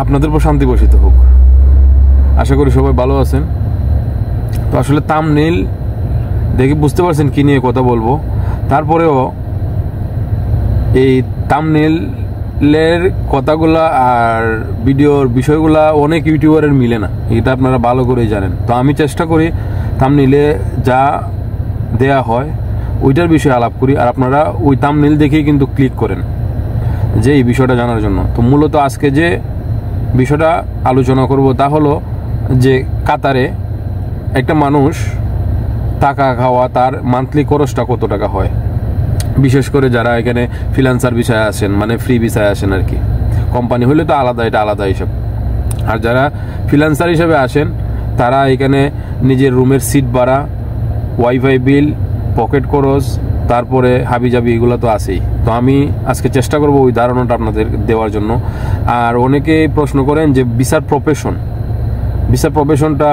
আপনাদের উপর শান্তি বর্ষিত হোক। আশা করি সবাই ভালো আছেন। তো আসলে থাম্বনেইল দেখে বুঝতে পারছেন কি নিয়ে কথা বলবো। তারপরেও এই থাম্বনেইলের কথাগুলা আর ভিডিওর বিষয়গুলা অনেক ইউটিউবারের মিলে না, এটা আপনারা ভালো করেই জানেন। তো আমি চেষ্টা করি থাম্বনেইলে যা দেয়া হয় ওইটার বিষয়ে আলাপ করি, আর আপনারা ওই থাম্বনেইল দেখেই কিন্তু ক্লিক করেন যে এই বিষয়টা জানার জন্য। তো মূলত আজকে যে বিষয়টা আলোচনা করব তা হলো যে কাতারে একটা মানুষ টাকা খাওয়া, তার মান্থলি খরচটা কত টাকা হয়। বিশেষ করে যারা এখানে ফ্রিল্যান্সার বিষয়ে আসেন, মানে ফ্রি বিষয়ে আসেন আর কি, কোম্পানি হলে তো আলাদা, এটা আলাদা হিসাব। আর যারা ফ্রিল্যান্সার হিসেবে আসেন তারা এখানে নিজের রুমের সিট ভাড়া, ওয়াইফাই বিল, পকেট খরচ, তারপরে হাবিজাবি এগুলো তো আছেই। তো আমি আজকে চেষ্টা করব ওই ধারণাটা আপনাদের দেওয়ার জন্য। আর অনেকেই প্রশ্ন করেন যে ভিসার প্রফেশনটা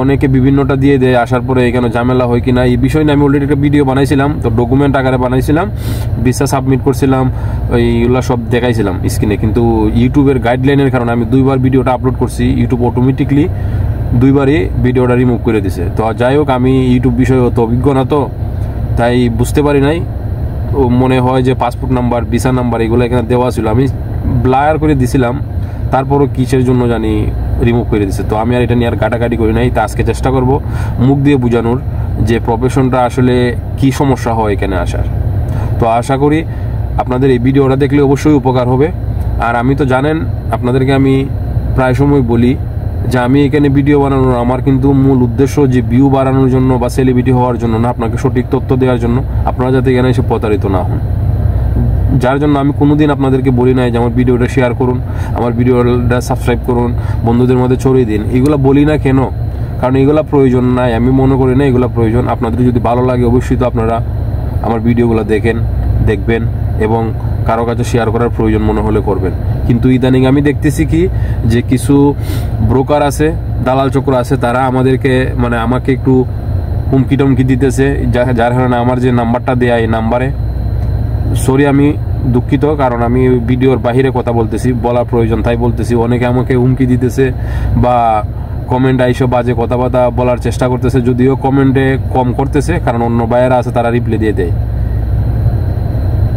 অনেকে বিভিন্নটা দিয়ে দেয়, আসার পরে এখানে ঝামেলা হয় কিনা এই বিষয় নিয়ে আমি অলরেডি একটা ভিডিও বানাইছিলাম, তো ডকুমেন্ট আকারে বানাইছিলাম, ভিসা সাবমিট করছিলাম, এইগুলো সব দেখাইছিলাম স্ক্রিনে। কিন্তু ইউটিউবের গাইডলাইনের কারণে আমি 2বার ভিডিওটা আপলোড করছি, ইউটিউব অটোমেটিকলি 2বারই ভিডিওটা রিমুভ করে দিছে। তো যাই হোক, আমি ইউটিউব বিষয়ে অত অভিজ্ঞ না, তো তাই বুঝতে পারি নাই। মনে হয় যে পাসপোর্ট নাম্বার, ভিসা নাম্বার এগুলো এখানে দেওয়া ছিল, আমি ব্লার করে দিছিলাম, তারপরও কিসের জন্য জানি রিমুভ করে দিছে। তো আমি আর এটা নিয়ে আর ঘাটাঘাটি করি নাই। তা আজকে চেষ্টা করব মুখ দিয়ে বোঝানোর যে প্রফেশনটা আসলে কি সমস্যা হয় এখানে আসার। তো আশা করি আপনাদের এই ভিডিওটা দেখলে অবশ্যই উপকার হবে। আর আমি তো জানেন, আপনাদেরকে আমি প্রায় সময় বলি যে আমি এখানে ভিডিও বানানোর আমার কিন্তু মূল উদ্দেশ্য যে ভিউ বাড়ানোর জন্য বা সেলিব্রিটি হওয়ার জন্য না, আপনাকে সঠিক তথ্য দেওয়ার জন্য, আপনারা যাতে এখানে এসে প্রতারিত না হন। যার জন্য আমি কোনোদিন আপনাদেরকে বলি নাই যে আমার ভিডিওটা শেয়ার করুন, আমার ভিডিওটা সাবস্ক্রাইব করুন, বন্ধুদের মধ্যে ছড়িয়ে দিন। এগুলো বলি না কেন? কারণ এগুলো প্রয়োজন নাই, আমি মনে করি না এগুলো প্রয়োজন। আপনাদের যদি ভালো লাগে অবশ্যই তো আপনারা আমার ভিডিওগুলো দেখবেন এবং কারো কাছে শেয়ার করার প্রয়োজন মনে হলে করবেন। কিন্তু ইদানিং আমি দেখতেছি কি যে কিছু ব্রোকার আছে, দালাল চক্র আছে, তারা আমাকে একটু হুমকি টমকি দিতেছে, যার কারণে আমার যে নাম্বারটা দেয়া, এই নাম্বারে, সরি আমি দুঃখিত, কারণ আমি ভিডিওর বাহিরে কথা বলতেছি, বলার প্রয়োজন তাই বলতেছি। অনেকে আমাকে হুমকি দিতেছে বা কমেন্ট আইসো বাজে কথাবার্তা বলার চেষ্টা করতেছে, যদিও কমেন্টে কম করতেছে, কারণ অন্য ভাইয়েরা আছে তারা রিপ্লাই দিয়ে দেয়।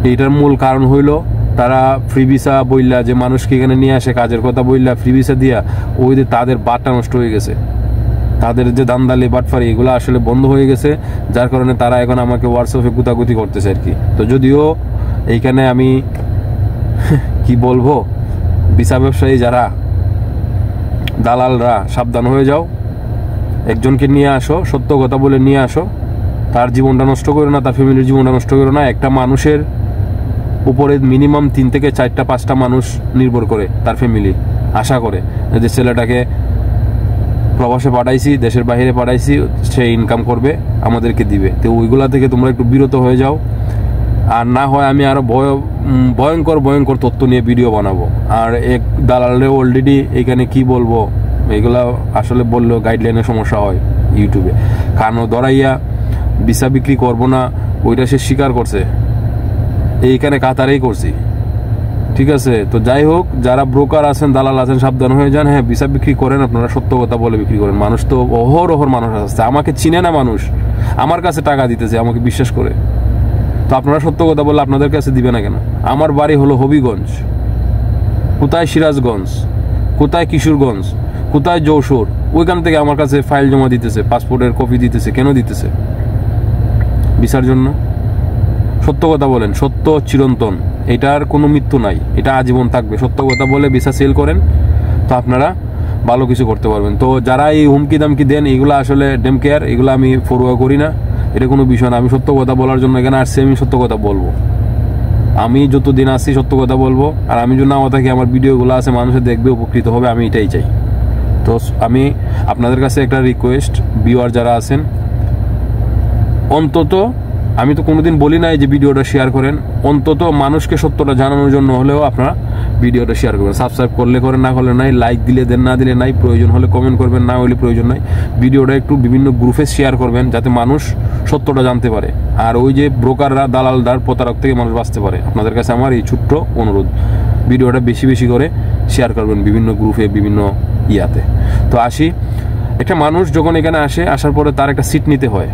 এইটার মূল কারণ হইল তারা ফ্রি ভিসা বইলা যে মানুষকে এখানে নিয়ে আসে কাজের কথা বইলা ফ্রি ভিসা দিয়া ওই যে তাদের বাটটা নষ্ট হয়ে গেছে, তাদের যে দান্দালি বাটফারি এগুলো আসলে বন্ধ হয়ে গেছে, যার কারণে তারা এখন আমাকে হোয়াটসঅ্যাপে গুতাগুতি করতেছে আর কি। তো যদিও এইখানে আমি কি বলবো, ভিসা ব্যবসায়ী যারা দালালরা সাবধান হয়ে যাও, একজনকে নিয়ে আসো, সত্য কথা বলে নিয়ে আসো, তার জীবনটা নষ্ট করো না, তার ফ্যামিলির জীবনটা নষ্ট করো না। একটা মানুষের উপরে মিনিমাম 3 থেকে 4টা 5টা মানুষ নির্ভর করে, তার ফ্যামিলি আশা করে যে ছেলেটাকে প্রবাসে পাঠাইছি, দেশের বাইরে পাঠাইছি, সে ইনকাম করবে, আমাদেরকে দিবে। তো ওইগুলা থেকে তোমরা একটু বিরত হয়ে যাও। আর না হয় আমি আরো ভয়ঙ্কর তথ্য নিয়ে ভিডিও বানাবো। আর এক দালালে অলরেডি এখানে কি বলবো, এগুলা আসলে বললেও গাইডলাইনের সমস্যা হয় ইউটিউবে। কারণ ধরাইয়া ভিসা বিক্রি করবো না ওইটা সে স্বীকার করছে, এইখানে কাতারেই করছি, ঠিক আছে। তো যাই হোক, যারা ব্রোকার আছেন, দালাল আছেন, সাবধান হয়ে যান। হ্যাঁ, ভিসা বিক্রি করেন, আপনারা সত্য কথা বলে বিক্রি করেন। মানুষ তো অহরহ মানুষ আসছে, আমাকে চিনে না মানুষ, আমার কাছে টাকা দিতেছে আমাকে বিশ্বাস করে। তো আপনারা সত্য কথা বললে আপনাদের কাছে দিবে না কেন? আমার বাড়ি হলো হবিগঞ্জ, কোথায় সিরাজগঞ্জ, কোথায় কিশোরগঞ্জ, কোথায় যশোর, ওইখান থেকে আমার কাছে ফাইল জমা দিতেছে, পাসপোর্টের কপি দিতেছে। কেন দিতেছে? ভিসার জন্য। সত্য কথা বলেন, সত্য চিরন্তন, এটার কোনো মৃত্যু নাই, এটা আজীবন থাকবে। সত্য কথা বলে ভিসা সেল করেন, তো আপনারা ভালো কিছু করতে পারবেন। তো যারা এই হুমকি দামকি দেন, এগুলো আসলে ডেম কেয়ার, এগুলো আমি ফরওয়ার্ড করি না, এটা কোনো বিষয় না। আমি সত্য কথা বলার জন্য এখানে আসছি, আমি সত্য কথা বলবো। আমি যতদিন আসছি সত্য কথা বলবো। আর আমি যদি নাও থাকি, আমার ভিডিওগুলো আছে, মানুষের দেখবে, উপকৃত হবে, আমি এটাই চাই। তো আমি আপনাদের কাছে একটা রিকোয়েস্ট, ভিউয়ার যারা আছেন, অন্তত আমি তো কোনোদিন বলি নাই যে ভিডিওটা শেয়ার করেন, অন্তত মানুষকে সত্যটা জানানোর জন্য হলেও আপনারা ভিডিওটা শেয়ার করবেন। সাবস্ক্রাইব করলে করেন, না করলে নাই, লাইক দিলে দেন, না দিলে নাই, প্রয়োজন হলে কমেন্ট করবেন, না হলে প্রয়োজন নাই। ভিডিওটা একটু বিভিন্ন গ্রুপে শেয়ার করবেন, যাতে মানুষ সত্যটা জানতে পারে, আর ওই যে ব্রোকাররা, দালালদার, প্রতারক থেকে মানুষ বাঁচতে পারে। আপনাদের কাছে আমার এই ছোট্ট অনুরোধ। ভিডিওটা বেশি বেশি করে শেয়ার করবেন বিভিন্ন গ্রুপে, বিভিন্ন ইয়াতে। তো আসি, একটা মানুষ যখন এখানে আসে, আসার পরে তার একটা সিট নিতে হয়।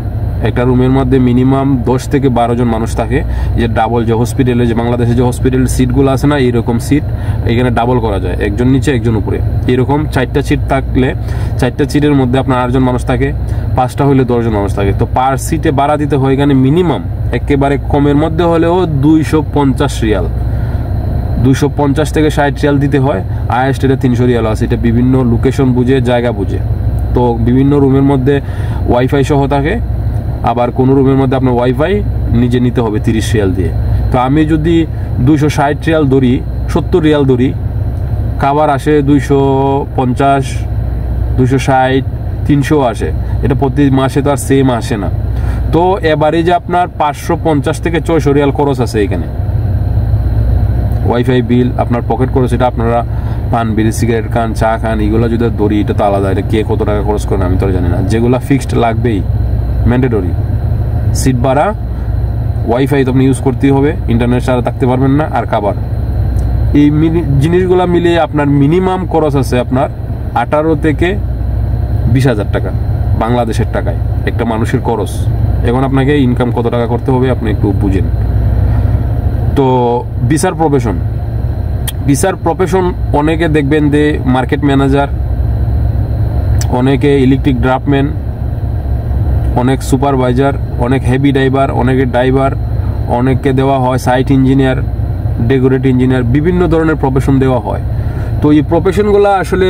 একটা রুমের মধ্যে মিনিমাম 10 থেকে 12 জন মানুষ থাকে। যে ডাবল, যে হসপিটালে, যে বাংলাদেশে যে হসপিটাল সিটগুলো আছে না, এইরকম সিট এখানে ডাবল করা যায়, একজন নিচে একজন উপরে। এরকম 4টা সিট থাকলে 4টা সিটের মধ্যে আপনার 8 জন মানুষ থাকে, 5টা হইলে 10 জন মানুষ থাকে। তো পার সিটে ভাড়া দিতে হয় এখানে মিনিমাম একেবারে কমের মধ্যে হলেও 250 রিয়াল, 250 থেকে 60 রিয়াল দিতে হয়। হাইয়েস্ট এটা 300 রিয়াল আছে। এটা বিভিন্ন লোকেশন বুঝে, জায়গা বুঝে। তো বিভিন্ন রুমের মধ্যে ওয়াইফাই সহ থাকে, আবার কোনো রুমের মধ্যে আপনার ওয়াইফাই নিজে নিতে হবে 30 রিয়াল দিয়ে। তো আমি যদি 260 রিয়াল ধরি, 70 রিয়াল ধরি, খাবার আসে 250, 260, 300 আসে। এটা প্রতি মাসে তো আর সেম আসে না। তো এবারে যে আপনার 550 থেকে 600 রিয়াল খরচ আছে এখানে। ওয়াইফাই বিল, আপনার পকেট খরচ, এটা আপনারা পান, বিড়ি, সিগারেট খান, চা খান, এগুলো যদি ধরি, এটা তো আলাদা। এটা কে কত টাকা খরচ করেন আমি তো জানি না। যেগুলো ফিক্সড লাগবেই, ম্যান্ডেটরি, সিট ভাড়া, ওয়াইফাই তো আপনি ইউজ করতেই হবে, ইন্টারনেট ছাড়া থাকতে পারবেন না, আর খাবার। এই জিনিসগুলো মিলিয়ে আপনার মিনিমাম খরচ আছে আপনার 18 থেকে 20,000 টাকা বাংলাদেশের টাকায় একটা মানুষের খরচ। এখন আপনাকে ইনকাম কত টাকা করতে হবে আপনি একটু বুঝেন। তো ভিসার প্রফেশন অনেকে দেখবেন যে মার্কেট ম্যানেজার, অনেকে ইলেকট্রিক ড্রাফটম্যান, অনেক সুপারভাইজার, অনেক হেভি ড্রাইভার, অনেকে ড্রাইভার, অনেককে দেওয়া হয় সাইট ইঞ্জিনিয়ার, ডেকোরেট ইঞ্জিনিয়ার, বিভিন্ন ধরনের প্রফেশন দেওয়া হয়। তো এই প্রফেশনগুলো আসলে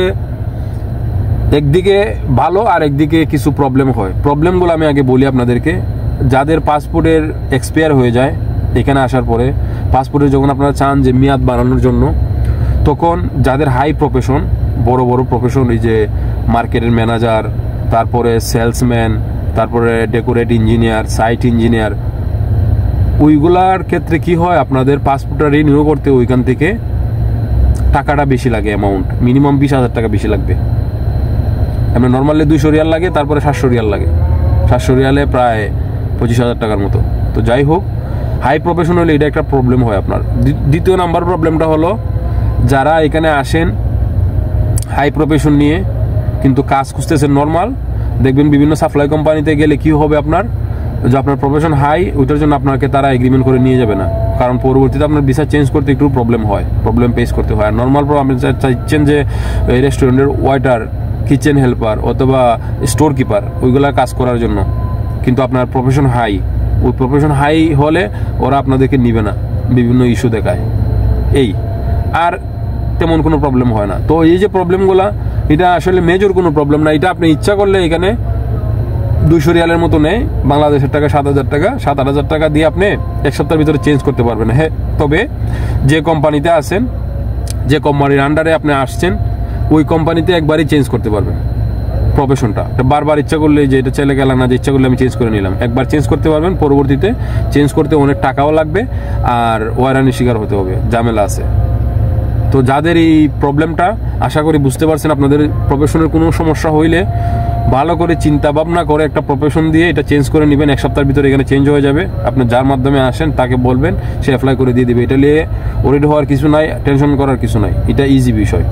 একদিকে ভালো আর একদিকে কিছু প্রবলেম হয়। প্রবলেমগুলো আমি আগে বলি আপনাদেরকে। যাদের পাসপোর্টের এক্সপায়ার হয়ে যায় এখানে আসার পরে, পাসপোর্টে যখন আপনারা চান যে মেয়াদ বাড়ানোর জন্য, তখন যাদের হাই প্রফেশন, বড় বড় প্রফেশন, এই যে মার্কেটের ম্যানেজার, তারপরে সেলসম্যান, তারপরে ডেকোরেট ইঞ্জিনিয়ার, সাইট ইঞ্জিনিয়ার, ওইগুলার ক্ষেত্রে কি হয়, আপনাদের পাসপোর্টটা রিনিউ করতে ওইখান থেকে টাকাটা বেশি লাগে, অ্যামাউন্ট মিনিমাম 20,000 টাকা বেশি লাগবে। আপনার নর্মালি 200 রিয়াল লাগে, তারপরে 700 রিয়াল লাগে। 700 রিয়ালে প্রায় 25,000 টাকার মতো। তো যাই হোক, হাই প্রফেশন হলে এটা একটা প্রবলেম হয় আপনার। দ্বিতীয় নাম্বার প্রবলেমটা হলো, যারা এখানে আসেন হাই প্রফেশন নিয়ে কিন্তু কাজ খুঁজতেছেন নর্মাল, দেখবেন বিভিন্ন সাপ্লাই কোম্পানিতে গেলে কি হবে, আপনার যে আপনার প্রফেশন হাই, ওইটার জন্য আপনাকে তারা এগ্রিমেন্ট করে নিয়ে যাবে না, কারণ পরবর্তীতে আপনার ভিসা চেঞ্জ করতে একটু প্রবলেম ফেস করতে হয়। আর নর্মাল আপনি চাইছেন যে রেস্টুরেন্টের ওয়েটার, কিচেন হেল্পার অথবা স্টোর কিপার, ওইগুলা কাজ করার জন্য, কিন্তু আপনার প্রফেশন হাই, ওই প্রফেশন হাই হলে ওরা আপনাদেরকে নিবে না, বিভিন্ন ইস্যু দেখায়। এই আর তেমন কোনো প্রবলেম হয় না। তো এই যে প্রবলেমগুলা, এটা আসলে মেজর কোনো প্রবলেম না। এটা আপনি ইচ্ছা করলে এখানে 200 রিয়ালের মতো নেয়, বাংলাদেশের টাকা 7,000 টাকা, 7,000 টাকা দিয়ে আপনি এক সপ্তাহের ভিতরে চেঞ্জ করতে পারবেন। হ্যাঁ, তবে যে কোম্পানিতে আছেন, যে কোম্পানির আন্ডারে আপনি আসছেন, ওই কোম্পানিতে একবারই চেঞ্জ করতে পারবেন প্রফেশনটা। বারবার ইচ্ছা করলে যে এটা চলে গেল না, যে ইচ্ছা করলে আমি চেঞ্জ করে নিলাম, একবার চেঞ্জ করতে পারবেন। পরবর্তীতে চেঞ্জ করতে অনেক টাকাও লাগবে আর ওয়ারানির শিকার হতে হবে, ঝামেলা আছে। তো যাদের এই প্রবলেমটা, আশা করি বুঝতে পারছেন। আপনাদের প্রফেশনের কোনো সমস্যা হইলে ভালো করে চিন্তা ভাবনা করে একটা প্রফেশন দিয়ে এটা চেঞ্জ করে নেবেন। এক সপ্তাহের ভিতরে এখানে চেঞ্জ হয়ে যাবে। আপনি যার মাধ্যমে আসেন তাকে বলবেন, সে অ্যাপ্লাই করে দিয়ে দেবে। এটা নিয়ে ওরিড হওয়ার কিছু নাই, টেনশন করার কিছু নাই, এটা ইজি বিষয়।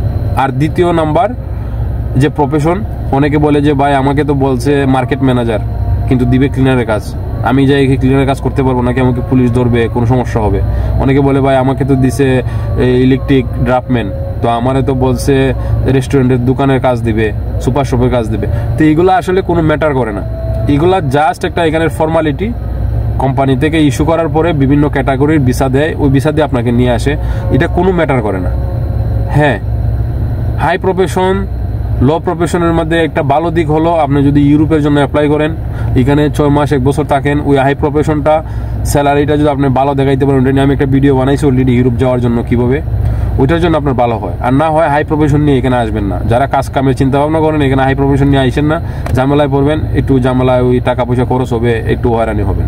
আর দ্বিতীয় নাম্বার যে প্রফেশন, অনেকে বলে যে ভাই আমাকে তো বলছে মার্কেট ম্যানেজার, কিন্তু দিবে ক্লিনারের কাজ, আমি যাই ক্লিনারের কাজ করতে পারবো নাকি, আমাকে পুলিশ ধরবে, কোনো সমস্যা হবে। অনেকে বলে ভাই আমাকে তো দিছে ইলেকট্রিক ড্রাফটম্যান, তো আমারে তো বলছে রেস্টুরেন্টের দোকানের কাজ দিবে, সুপার শপের কাজ দিবে। তো এইগুলো আসলে কোনো ম্যাটার করে না, এগুলা জাস্ট একটা এখানের ফর্মালিটি। কোম্পানি থেকে ইস্যু করার পরে বিভিন্ন ক্যাটাগরির ভিসা দেয়, ওই ভিসা দিয়ে আপনাকে নিয়ে আসে, এটা কোনো ম্যাটার করে না। হ্যাঁ, হাই প্রফেশন, লো প্রফেশনের মধ্যে একটা ভালো দিক হলো, আপনি যদি ইউরোপের জন্য অ্যাপ্লাই করেন, এখানে 6 মাস 1 বছর থাকেন, ওই হাই প্রফেশনটা স্যালারিটা যদি আপনি ভালো দেখাইতে পারেন, ওটা নিয়ে আমি একটা ভিডিও বানাইছি অলরেডি, ইউরোপ যাওয়ার জন্য কীভাবে, ওইটার জন্য আপনার ভালো হয়। আর না হয় হাই প্রফেশন নিয়ে এখানে আসবেন না। যারা কাজ কামের চিন্তা ভাবনা করেন, এখানে হাই প্রফেশন নিয়ে আইসেন না, ঝামেলায় পড়বেন, একটু ঝামেলায় ওই টাকা পয়সা খরচ হবে, একটু হয়রানি হবেন।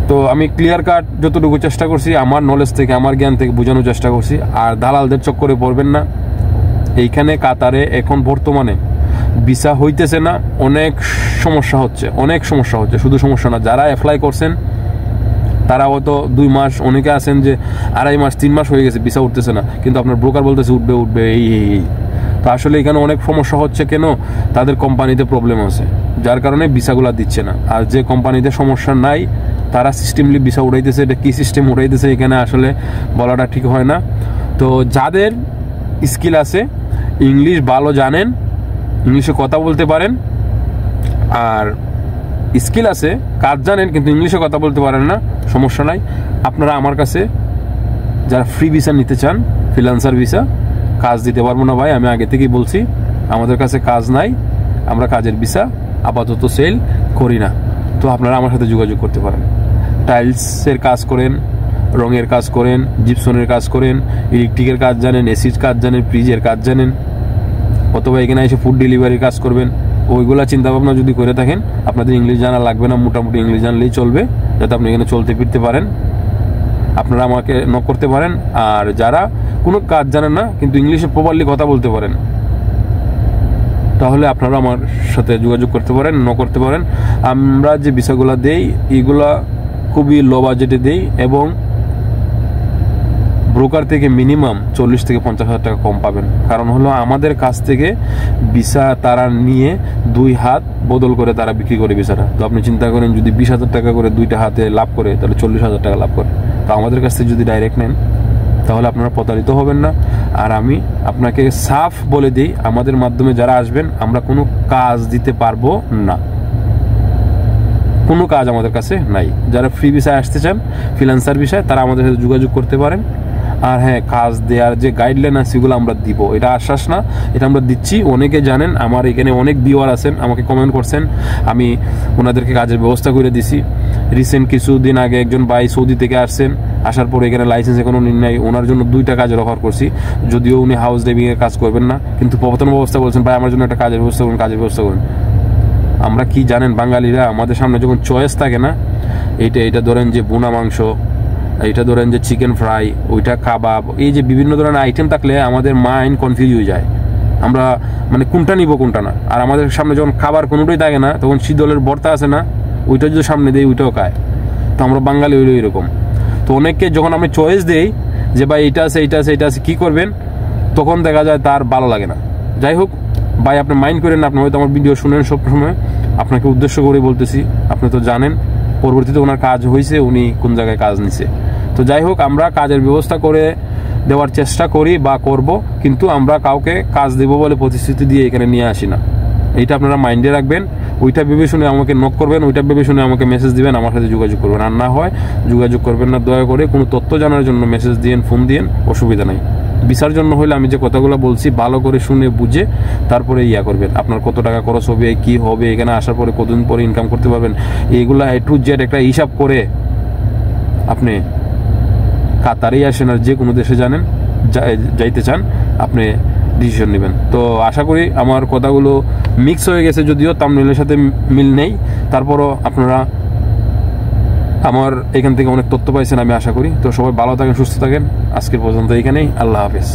তো আমি ক্লিয়ার কাট যতটুকু চেষ্টা করছি, আমার নলেজ থেকে, আমার জ্ঞান থেকে বোঝানোর চেষ্টা করছি। আর দালালদের চক্করে পড়বেন না। এইখানে কাতারে এখন বর্তমানে ভিসা হইতেছে না, অনেক সমস্যা হচ্ছে। শুধু সমস্যা না, যারা অ্যাপ্লাই করছেন তারা হয়তো 2 মাস, অনেকে আছেন যে 2.5 মাস 3 মাস হয়ে গেছে ভিসা উঠতেছে না, কিন্তু আপনার ব্রোকার বলতেছে উঠবে এই। তো আসলে এখানে অনেক সমস্যা হচ্ছে, কেন? তাদের কোম্পানিতে প্রবলেম আছে, যার কারণে ভিসাগুলো দিচ্ছে না। আর যে কোম্পানিতে সমস্যা নাই তারা সিস্টেমলি ভিসা উঠাইতেছে। এটা কী সিস্টেম উঠাইতেছে এখানে আসলে বলাটা ঠিক হয় না। তো যাদের স্কিল আছে, ইংলিশ ভালো জানেন, ইংলিশে কথা বলতে পারেন, আর স্কিল আছে, কাজ জানেন কিন্তু ইংলিশে কথা বলতে পারেন না, সমস্যা নাই। আপনারা আমার কাছে যারা ফ্রি ভিসা নিতে চান, ফ্রিল্যান্সার ভিসা, কাজ দিতে পারবো না ভাই, আমি আগে থেকেই বলছি, আমাদের কাছে কাজ নাই, আমরা কাজের ভিসা আপাতত সেল করি না। তো আপনারা আমার সাথে যোগাযোগ করতে পারেন। টাইলসের কাজ করেন, রঙের কাজ করেন, জিপসনের কাজ করেন, ইলেকট্রিকের কাজ জানেন, এসির কাজ জানেন, ফ্রিজের কাজ জানেন, অথবা এখানে এসে ফুড ডেলিভারির কাজ করবেন, ওইগুলা চিন্তাভাবনা যদি করে থাকেন, আপনাদের ইংলিশ জানা লাগবে না, মোটামুটি ইংলিশ জানলেই চলবে, যাতে আপনি এখানে চলতে ফিরতে পারেন। আপনারা আমাকে নক করতে পারেন। আর যারা কোনো কাজ জানেন না কিন্তু ইংলিশে প্রপারলি কথা বলতে পারেন, তাহলে আপনারা আমার সাথে যোগাযোগ করতে পারেন, নক করতে পারেন। আমরা যে ভিসাগুলো দেই এগুলা খুবই লো বাজেটে দেই, এবং ব্রোকার থেকে মিনিমাম 40 থেকে 50,000 টাকা কম পাবেন। কারণ হলো আমাদের কাছ থেকে ভিসা তারা নিয়ে 2 হাত বদল করে তারা বিক্রি করে ভিসাটা। তো আপনি চিন্তা করেন, যদি 20,000 টাকা করে 2টা হাতে লাভ করে, তাহলে 40,000 টাকা লাভ করে। তো আমাদের কাছ থেকে যদি ডাইরেক্ট নেন তাহলে আপনারা প্রতারিত হবেন না। আর আমি আপনাকে সাফ বলে দিই, আমাদের মাধ্যমে যারা আসবেন আমরা কোনো কাজ দিতে পারবো না, কোনো কাজ আমাদের কাছে নাই। যারা ফ্রি ভিসায় আসতে চান, ফ্রিল্যান্সার ভিসায়, তারা আমাদের সাথে যোগাযোগ করতে পারেন। আর হ্যাঁ, কাজ দেওয়ার যে গাইডলাইন আছে সেগুলো আমরা দিব, এটা আশ্বাস না, এটা আমরা দিচ্ছি। অনেকে জানেন, আমার এখানে অনেক ভিউয়ার আছেন, আমাকে কমেন্ট করছেন, আমি ওনাদেরকে কাজের ব্যবস্থা করে দিছি। রিসেন্ট কিছুদিন আগে একজন ভাই সৌদি থেকে আসছেন, আসার পরে এখানে লাইসেন্সে কোনো নির্ণয়, ওনার জন্য 2টা কাজের অফার করছি। যদিও উনি হাউস ড্রাইভিংয়ের কাজ করবেন না, কিন্তু প্রথম অবস্থা বলছেন ভাই আমার জন্য একটা কাজের ব্যবস্থা করুন, কাজের ব্যবস্থা করুন। আমরা কি জানেন, বাঙালিরা আমাদের সামনে যখন চয়েস থাকে না, এইটা ধরেন যে বোনা মাংস, এইটা ধরেন যে চিকেন ফ্রাই, ওইটা কাবাব, এই যে বিভিন্ন ধরনের আইটেম থাকলে আমাদের মাইন্ড কনফিউজ হয়ে যায়, আমরা মানে কোনটা নিব কোনটা না। আর আমাদের সামনে যখন খাবার কোনোটাই থাকে না, তখন শীতলের ভর্তা আছে না, ওইটা যদি সামনে দেয় ওইটাও খায়। তো আমরা বাঙালি হইলো এরকম। তো অনেককে যখন আমি চয়েস দেই যে ভাই এইটা আছে এইটা আছে এইটা আছে, কী করবেন, তখন দেখা যায় তার ভালো লাগে না। যাই হোক ভাই, আপনি মাইন্ড করেন না, আপনি হয়তো আমার ভিডিও শুনেন সবসময়, আপনাকে উদ্দেশ্য করে বলতেছি, আপনি তো জানেন পরবর্তীতে ওনার কাজ হয়েছে, উনি কোন জায়গায় কাজ নিছে। তো যাই হোক, আমরা কাজের ব্যবস্থা করে দেওয়ার চেষ্টা করি বা করব, কিন্তু আমরা কাউকে কাজ দেবো বলে প্রতিশ্রুতি দিয়ে এখানে নিয়ে আসি না। এইটা আপনারা মাইন্ডে রাখবেন। ওইটা ভেবে শুনে আমাকে নক করবেন, ওইটা ভেবে শুনে আমাকে মেসেজ দিবেন, আমার সাথে যোগাযোগ করবেন। আর না হয় যোগাযোগ করবেন না, দয়া করে। কোনো তথ্য জানার জন্য মেসেজ দিন, ফোন দিন, অসুবিধা নাই। ভিসার জন্য হলে আমি যে কথাগুলো বলছি ভালো করে শুনে বুঝে তারপরে করবেন। আপনার কত টাকা খরচ হবে, কি হবে, এখানে আসার পরে কতদিন পরে ইনকাম করতে পারবেন, এইগুলা A to Z একটা হিসাব করে আপনি কাতারেই আসেন আর যে কোনো দেশে যাইতে চান, আপনি ডিসিশন নেবেন। তো আশা করি আমার কথাগুলো মিক্স হয়ে গেছে, যদিও থাম্বনেইলের সাথে মিল নেই, তারপরও আপনারা আমার এখান থেকে অনেক তথ্য পাইছেন আমি আশা করি। তো সবাই ভালো থাকেন, সুস্থ থাকেন। আজকের পর্যন্ত এখানেই, আল্লাহ হাফেজ।